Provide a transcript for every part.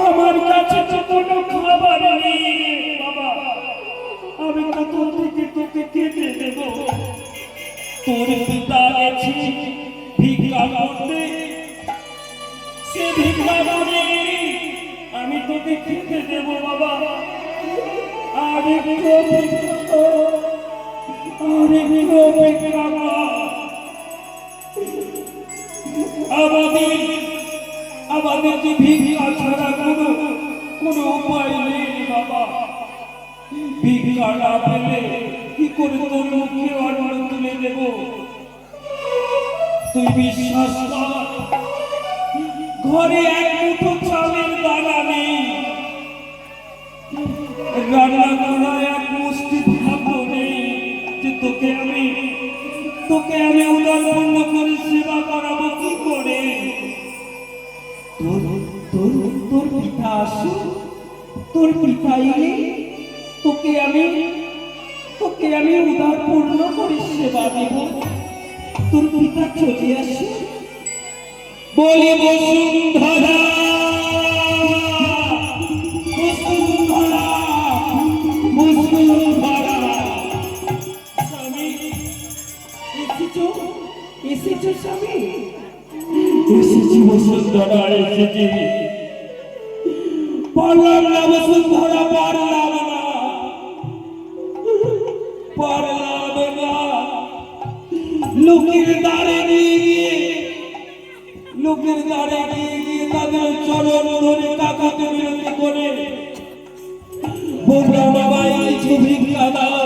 আমার কাছে তো কোনো খাবার নেই বাবা, আমি কত থেকে তোকে খেতে দেব? তোর পিতা গেছে ভিক্ষা করতে, সে ভিক্ষা করে আমি তোকে খেতে দেব বাবা। আরে আমাদের যে ভিক্ষা ছাড়া কোনো উপায় নেই বাবা। ভিক্ষা না পেলে কি করে তোর মুখে অন্ন তুলে দেব? তুই বিশ্বাস কর, ঘরে এক মুঠো চালের দানা নেই, রান্না করা এক মুষ্টি ভাত নেই যে তোকে আমি উদাহরণ করে সেবা করাবো কি করে? তোর পিতা আসো, তোর পিতা এলে তোকে আমি উদারপূর্ণ করে সেবা দেব। তোর পিতা চলে আসে, বলি বসুন্ধরা বসুন্ধরা বসুন্ধরা। স্বামী এসেছো স্বামী? এসেছি বসুন্ধরা, এসেছি। পারলাম না বসুন্ধরা, পারলাম না। লোকের দ্বারে গিয়ে তাদের চরণ ধরে কাকাতে বিরতি করে বললাম, বাবা কিছু ভিক্ষা দাও,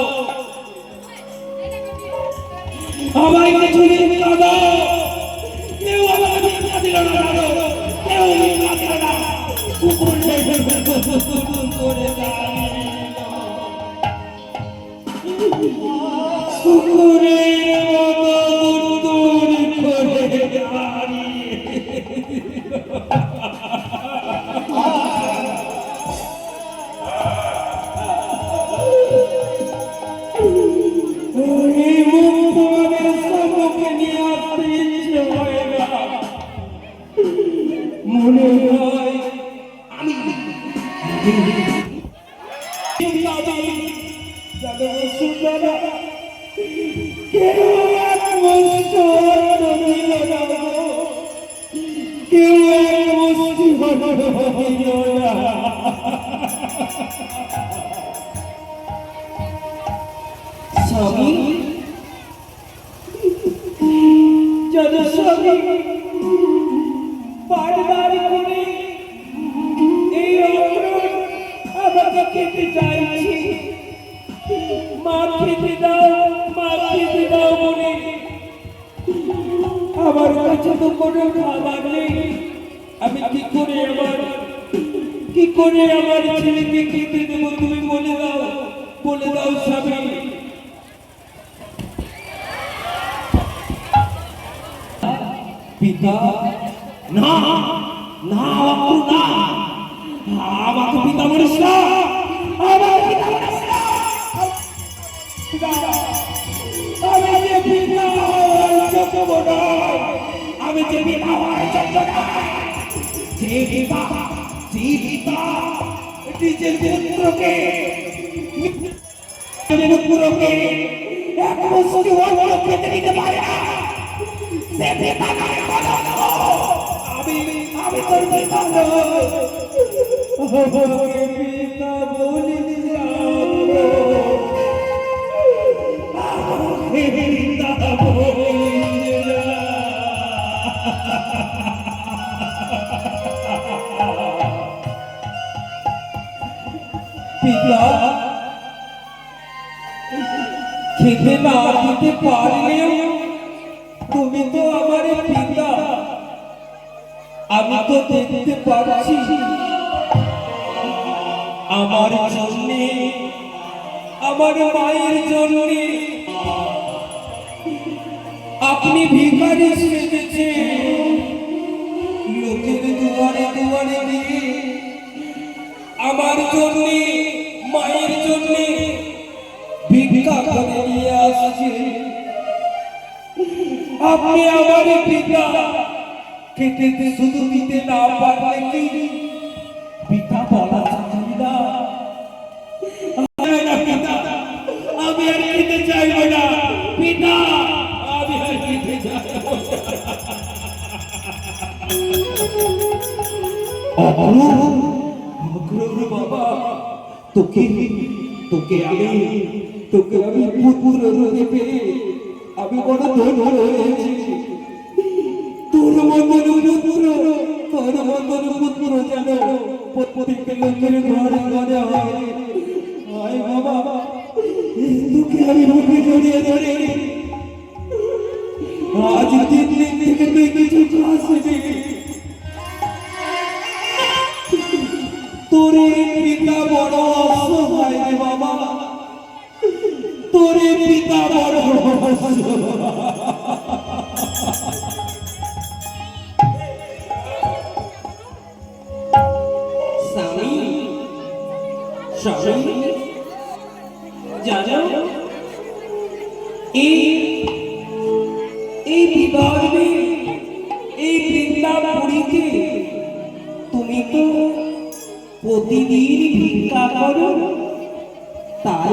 আমায় কিছু ভিক্ষা দাও। কেউ আমাকে ভিক্ষা দিল না, কেউ ভিক্ষা দিল না। কুকুর করে কুকুরের মতো করে মনে হয় আমি খেতে চাইছি, মা খেতে দাও বলে আমার কাছে তো কোনো খাবার নেই। আমি কি করে আমার ছেলেকে খেতে দেবো? তুমি বলে দাও স্বামী। পিতা না, আমাকে পিতা বলিস না, আমি যে পিতা হওয়ার যোগ্য নই। যে পিতা নিজের পুত্রকে এক মুষ্টি অন্ন খেতে দিতে পারে না, সে পিতা নয়। আমি তোর পিতা নই, পিতা বলি পিতা খেতে না দিতে পারলেও তুমি তো আমার পিতা। আমি তো দেখতে পাচ্ছি আমার জন্যে, আমার মায়ের জন্যে আপনি ভিখারি সেজেছে। লোকের দুয়ারে গিয়ে আমার জন্যে, মায়ের জন্যে ভিক্ষা করে নিয়ে আসছে। আপনি আমার পিতা, খেতে শুধু দিতে না পারলে কি পিতা বলা যায় না? পিতা, আমি আর খেতে চাইব না পিতা, আমি আর খেতে চাইব না। বাবা, তোকে তোকে আমি পুত্র রূপে পেয়ে আমি বড় ধন্য হয়েছি। তোর মতন পুত্র যেন প্রত্যেক লোকের ঘরে ঘরে হয় বাবা। তোকে আমি মুখে জড়িয়ে ধরে আজ 3 দিন থেকে তুই কিছু খাসনি। তোরে পিতা বড় অসহায় রে বাবা, তোরে পিতা বড় স্বামী স্বামী জানো এই বিদর্ভে এই বৃন্দাবনীতে তুমি তো প্রতিদিন ভিক্ষা করো, তাই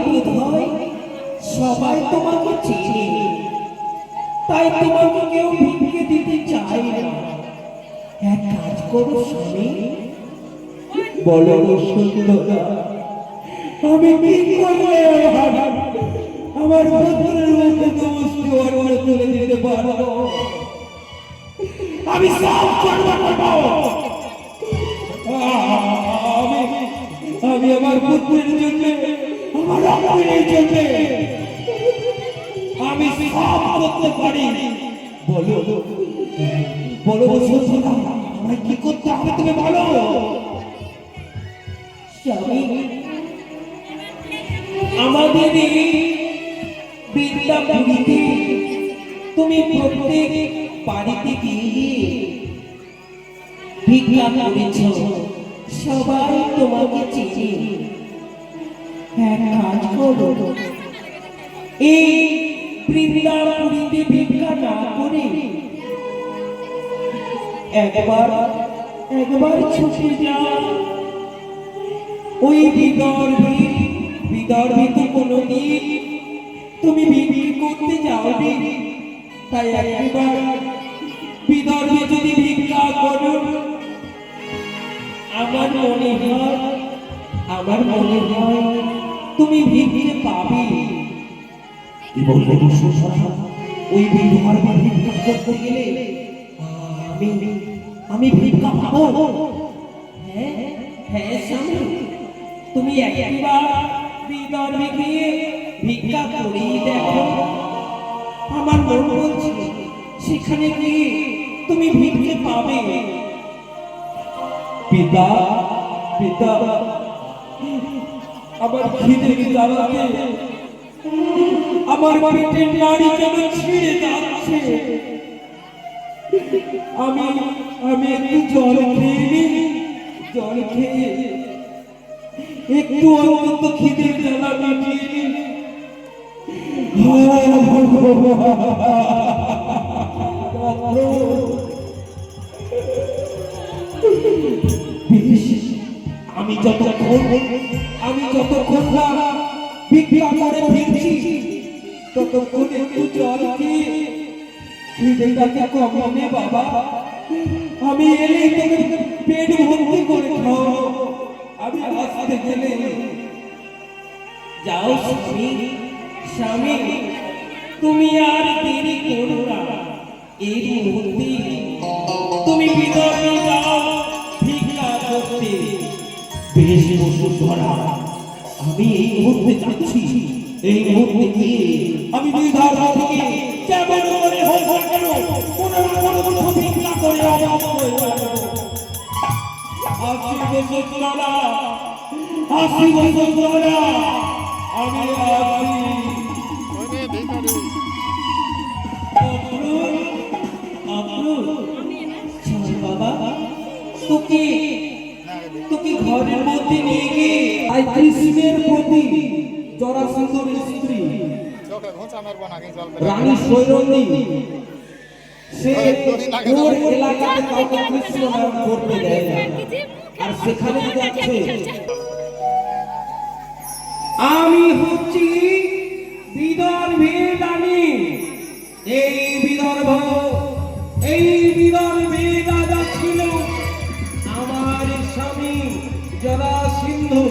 বোধ হয় সবাই তোমাকে চেনে, তাই তোমাকে কেউ ভিক্ষে দিতে চায় না। এক কাজ করো স্বামী, বলো সুন্দরা, আমি কি করলে আমার পুত্রের মুখে মুষ্টি ওর তুলে দিতে পারবো? আমি সব করবো। আমি আমার পুত্রের জন্য, আমার রক্ষণের জন্য আমি সব করতে পারি। বলো বলো সুন্দরা, আমায় কি করতে হবে তুমি বলো। স্বামী, আমাদের বৃন্দাবনীতে তুমি প্রত্যেক বাড়িতে গিয়ে ভিক্ষা করেছ, সবাই তোমাকে চেনে। এক কাজ করো, এই বৃন্দাবনীতে ভিক্ষা না করে একবার ছুটে যাও ওই বিদর্ভে কোনোদিন তুমি বিক্রি করতে যাওনি, তাই একবার বিদর্ভে যদি ভিক্ষা করো, আমার মনে হয় তুমি ভিক্ষে পাবে। ওই বিদর্ভে ভিক্ষা করতে গেলে আমি ভিক্ষা পাবো। হ্যাঁ স্বামী, তুমি একবার বিদর্ভে গিয়ে ভিক্ষা করেই দেখো। আমার মন বলছে সেখানে গিয়ে তুমি ভিক্ষে পাবে। পিতা পিতা, আমার খিদে জ্বালাতে আমার পেটের নাড়ি যেন ছিঁড়ে যাচ্ছে। আমি একটু জল খেয়ে একটু অন্তত খিদের জ্বালা মিটিয়ে আমি যতক্ষণ না ভিক্ষা করে ফিরছি ততক্ষণ একটু জল খেয়ে খিদেটাকে কমাবে বাবা। আমি এলেই তোকে পেট ভর্তি করে খাওয়াবো। আমি আসতে গেলে যাও স্বামী, তুমি আর দেরি করো না। এই মুহূর্তে তুমি বিদর্ভে যাও ভিক্ষা করতে। বেশ বসুন্ধরা, আমি এই মুহূর্তে যাচ্ছি। এই মুহূর্তে গিয়ে আমি বিদর্ভ থেকে যেমন করে হোক না কেন কোনো না কোনো ভিক্ষা করে আসি বসুন্ধরা, আমি বাবা তোকে ঘরের মধ্যে নিয়ে গিয়ে কৃষ্ণের প্রতি জরাসন্ধের স্ত্রী রানী সৈরন্দী সে ওর এলাকাতে কাউকে কৃষ্ণ নাম করতে দেয় না, আর সেখানে যাচ্ছে। আমি হচ্ছি বিদর্ভের রানী। এই বিদর্ভে রাজা ছিল আমার স্বামী জরাসিন্ধু।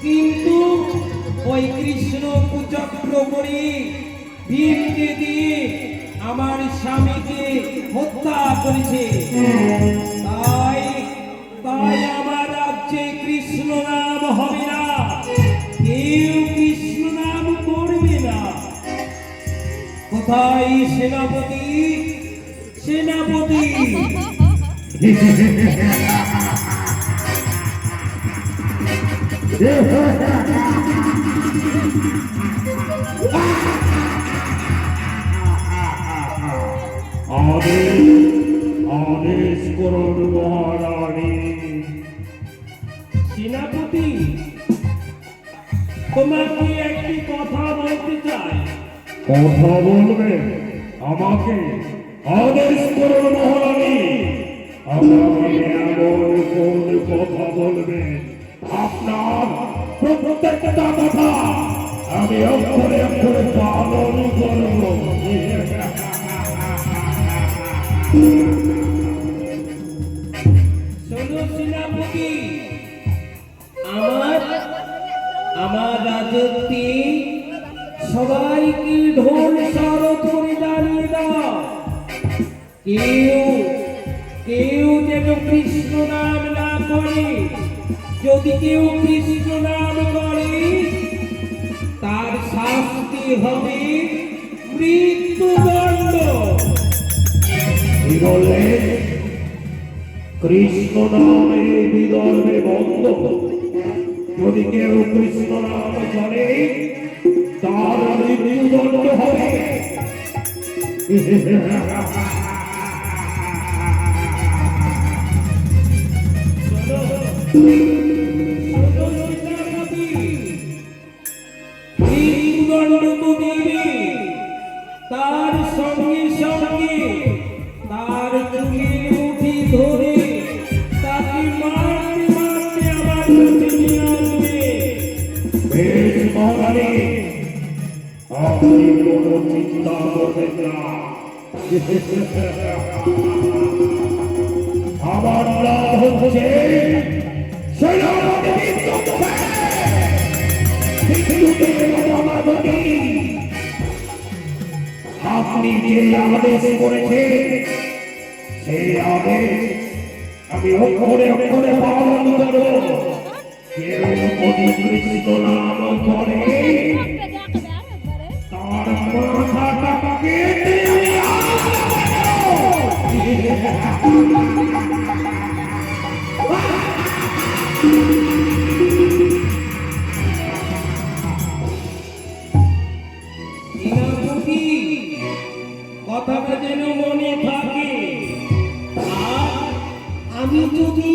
কিন্তু ওই কৃষ্ণ কুচক্র করে ভীমকে দিয়ে আমার স্বামীকে হত্যা করেছে। তাই তাই আমার রাজ্যে কৃষ্ণ নাম হবে না, কেউ কৃষ্ণ নাম করবে না। কোথায় সেনাপতি? সেনাপতি আদেশ করুন মহারানী। সেনাপতি, তোমাকে একটি কথা বলতে চাই। কথা বলবেন? আমাকে আদেশ করুন মহারানী। আমাকে এমন কোন কথা বলবেন আপনার প্রত্যেকটা কথা আমি অক্ষরে অক্ষরে পালন করব। শোনো সেনাপতি, আমার রাজত্বে সবাইকে ঢোল শরৎ করে জানিয়ে দাও, কেউ যেন কৃষ্ণ নাম না করে। যদি কেউ কৃষ্ণ নাম করে তার শাস্তি হবে মৃত্যুদণ্ড। কি বললেন? কৃষ্ণ নামে বিদর্ভে বন্ধ। যদি কেউ কৃষ্ণ নাম করে তার মৃত্যুদণ্ড হবে। মৃত্যুদণ্ড তো দেবে, তার সঙ্গে সঙ্গে তার চুলের মুঠি ধরে তাকে মারতে মারতে আমার কাছে নিয়ে আসবে। বেশ মহারানী, আপনি কোনো চিন্তা করবেন না। আমার নাম হচ্ছে সেনাপতি বিদ্যুৎ। আপনি যে আদেশ করেছেন সেই আদেশ আমি অক্ষরে অক্ষরে পালন করব। কেউ যদি কৃষ্ণ নাম করে তার মাথাটা কেটে সেনাপতি, কথাটা যেন মনে থাকে। আর আমি যদি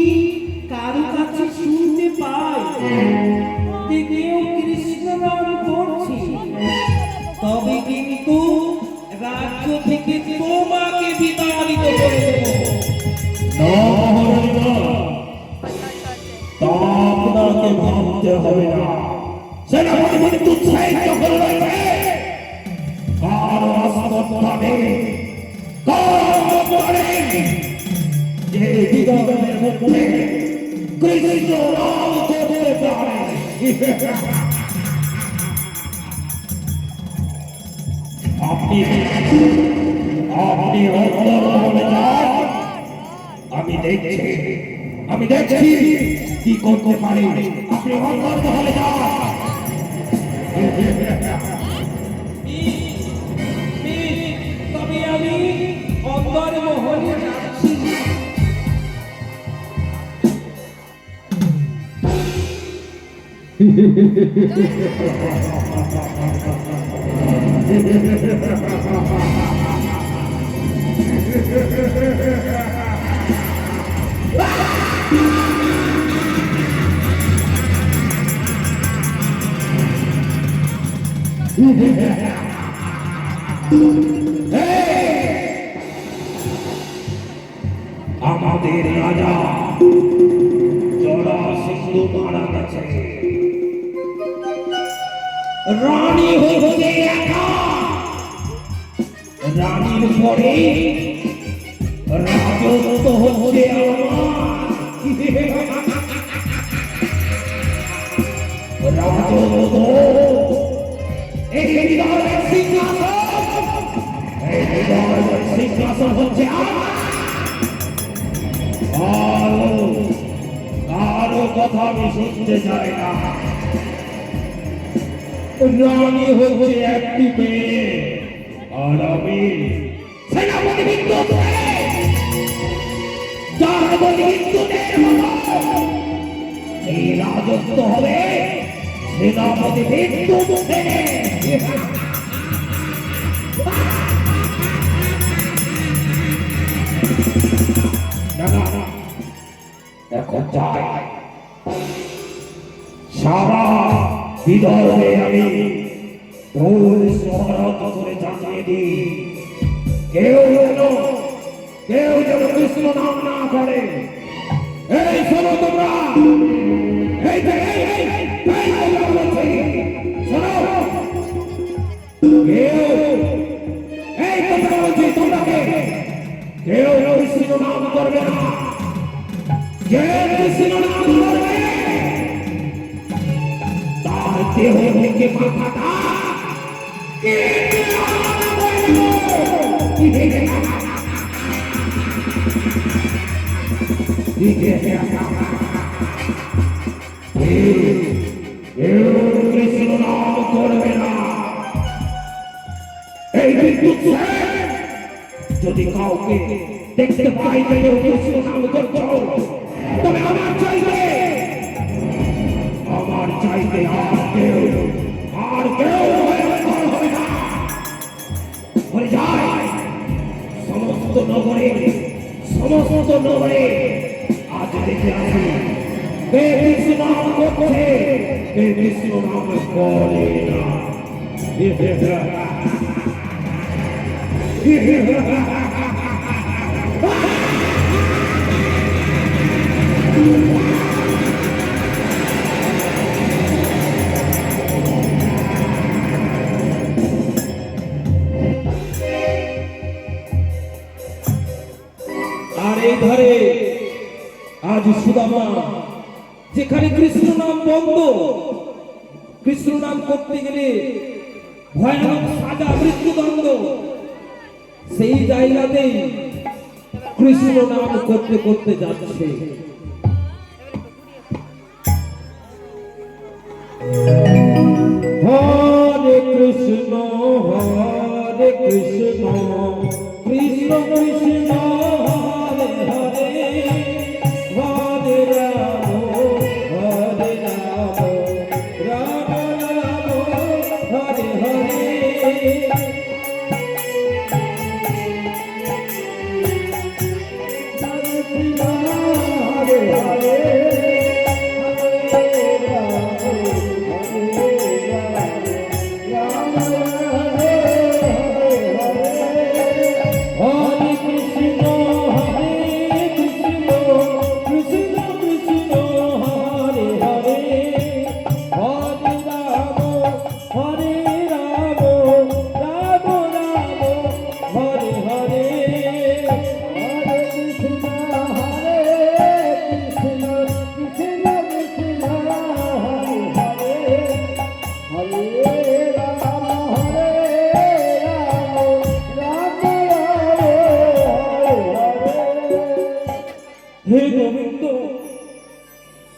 কারো কাছে শুনতে পাই যে কেউ কৃষ্ণ নাম করছে, তবে কিন্তু রাজ্য থেকে তোমাকে বিতাড়িত করে দেব। আপনাকে ভাবতে হবে না। সেনাপতি মৃত্যু সাহিত্য করে রয়েছে। কারো আস্পদে যে বিদর্ভের মধ্যে কৃষ্ণ নাম করতে পারে। আপনি অন্তর্মহলে যান। আমি দেখছি কি করতে পারি। আপনি অন্তর্মহলে যান। তবে আমি অন্তর্মহলে যাচ্ছি। আমাদের রাজা জড়া সিন্ধু মারা গেছে, রানী হচ্ছে একা, রানীর পরে রাজত্ব হচ্ছে আমার। রাজত্ব এই হৃদয়ের সিংহাসন, এই হৃদয়ের সিংহাসন হচ্ছে আমার। কারো কথা আমি শুনতে চাই না। রানী হচ্ছে একটি মেয়ে, আর আমি সেনাপতি বিদ্যুৎ, যার বলি বিদ্যুতের মতো এই রাজত্ব হবে সেনাপতি বিদ্যুৎ সেনে। না না না, এখন চাই সারা বিদর্ভে আমি ভুল শহরত করে জানিয়ে দিই, কেউ যেন কৃষ্ণ নাম না করে। এই শোনো তোমরা, এই শোনো, এই কথা বলছি তোমরাকে, কেউ কৃষ্ণ নাম করবে না। যে কৃষ্ণ নাম করবে তার দেহ থেকে মাথাটা কেটে আলাদা হয়ে যাবে। কৃষ্ণ নাম করবে না। এই বিদ্যুৎ যদি কাউকে দেখতে পাই কেউ কৃষ্ণ নাম করছো, তবে আমার চাইতে আর কেউ হবে না। হয়ে যায় সমস্ত নগরে আজ দেখে আসি কে কৃষ্ণ নাম করছে, কে কৃষ্ণ নাম করে না। আর এই ধারে আজ সুদামা, যেখানে কৃষ্ণ নাম বন্ধ, কৃষ্ণ নাম করতে গেলে ভয়ানক সাজা, মৃত্যুদণ্ড, সেই জায়গাতেই কৃষ্ণ নাম করতে করতে যাচ্ছে। হরে কৃষ্ণ কৃষ্ণ কৃষ্ণ হরে হরে, হরে রাম রাম রাম হরে হরে। হে গোবিন্দ,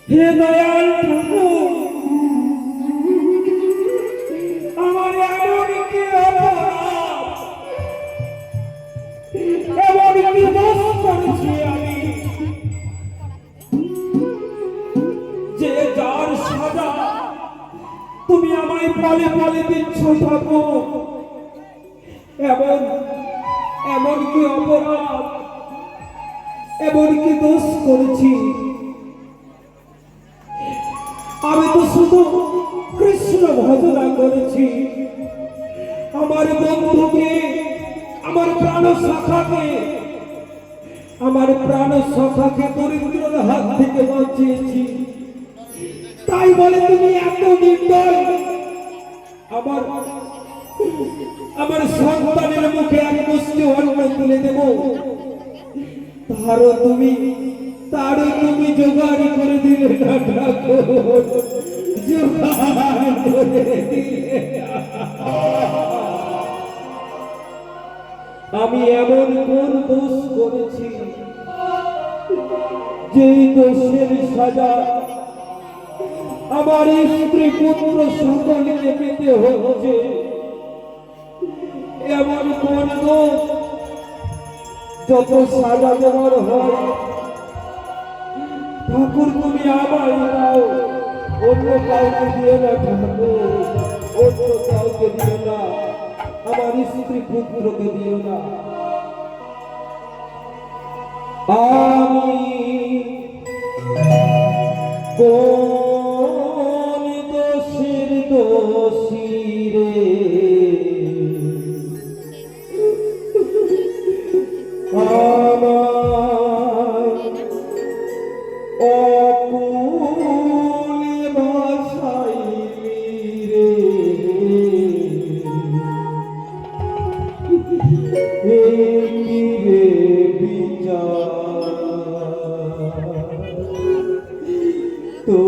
হে দয়াল প্রভু, আমার এমন কি অপরাধ, এমন কি দোষ করেছি আমি, যে যার সাজা তুমি আমায় পলে পলে দিচ্ছ ঠাকুর। এমন কি অপরাধ, এমন কি দোষ করেছি? আমি তো শুধু কৃষ্ণ ভজনা করেছি, আমার বন্ধুকে, আমার প্রাণ শাখাকে আমার প্রাণ সখাকে দরিদ্রের হাত থেকে বাঁচিয়েছি, তাই বলে তুমি এত নির্দয় আমার আমার সন্তানের মুখে এক মুষ্টি অন্ন তুলে দেব, তারও তুমি জোগাড় করে দিলে না ঠাকুর, জোগাড় করে দিলে। আমি এমন কোন দোষ করেছি যেই দোষের সাজা আমার স্ত্রী পুত্র সকলকে পেতে হচ্ছে? এমন কোন দোষ যত সাজা দেওয়ার হয় ঠাকুর তুমি আমায় দাও, অন্য কাউকে দিও না ঠাকুর, অন্য কাউকে দিও না, আমার স্ত্রী পুত্রকে দিও না। আমি কোন দোষের দোষী রে, আমার অকুলে ভাষাইলি রে, এই রে বিচার তো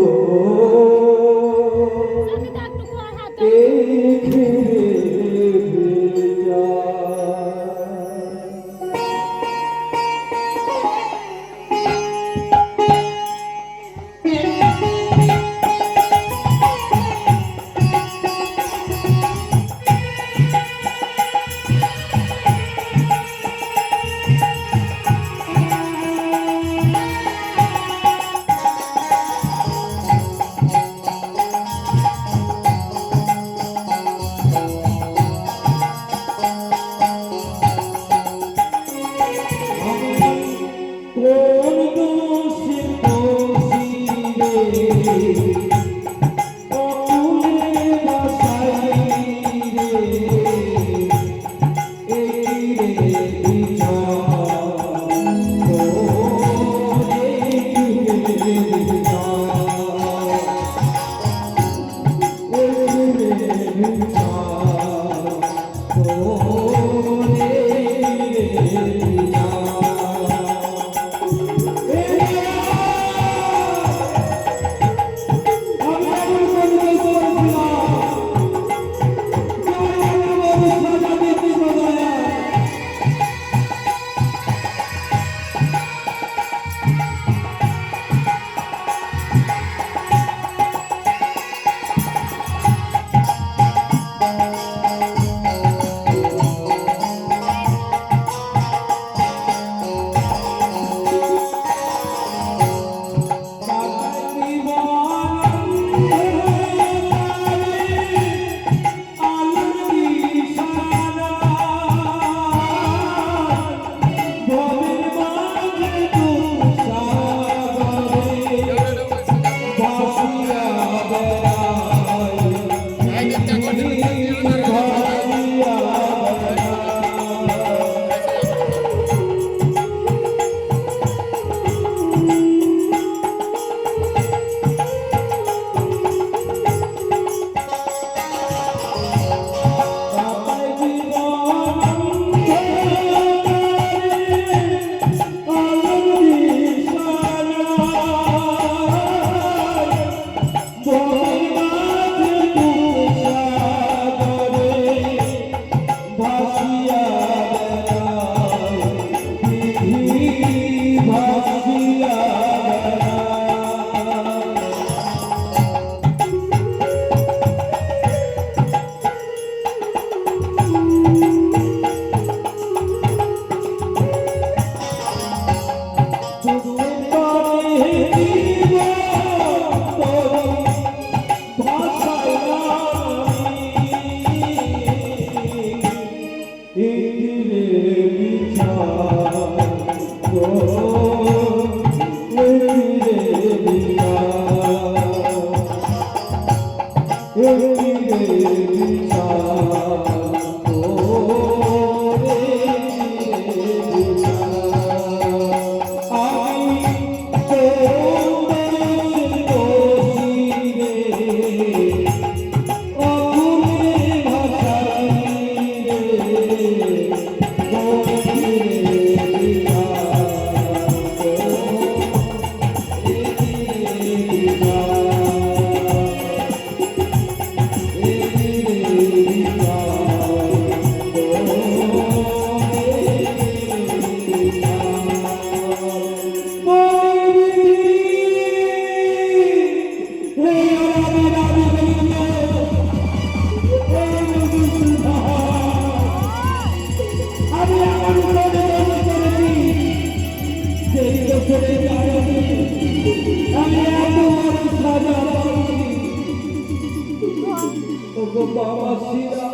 ওগো বাবা শিরা,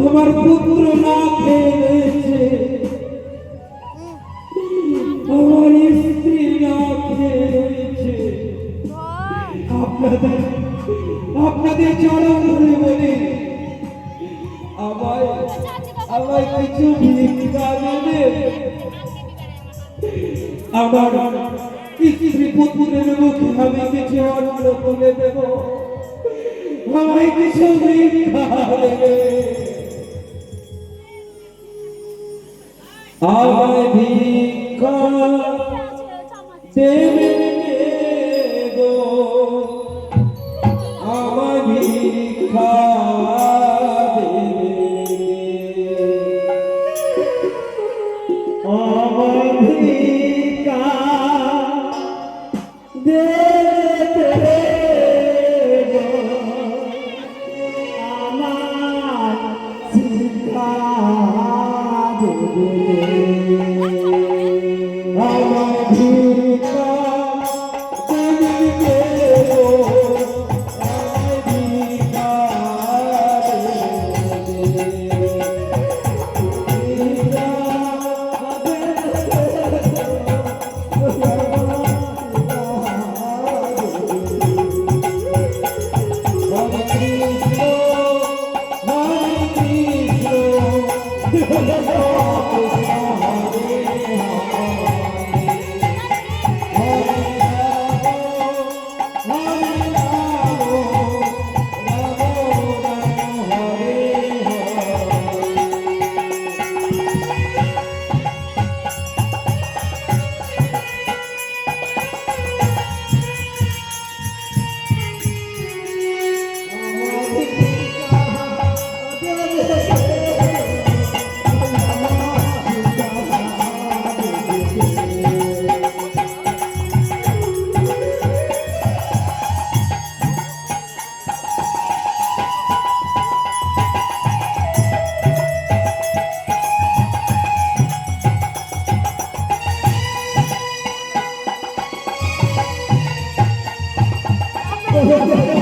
আমার পুত্র না খেয়েছে, আমার স্ত্রী না খেয়েছে। আপনাদের আপনাদের চরণ ধরে বলি, আমায় আমায় কিছু ভিক্ষা দেবে। আমার স্ত্রী পুত্রের মুখে আমি কিছু অন্ন তুলে দেব, আমায় কিছু ভিক্ষা দেবে। আমায় ভিক্ষা দেবে গো, আমায় ভিক্ষা দেবে, আমায় ভিক্ষা দেবে গো, আমায় ভিক্ষা দেবে, আমায় ভিক্ষা দেবে গো, আমায় ভিক্ষা Oh,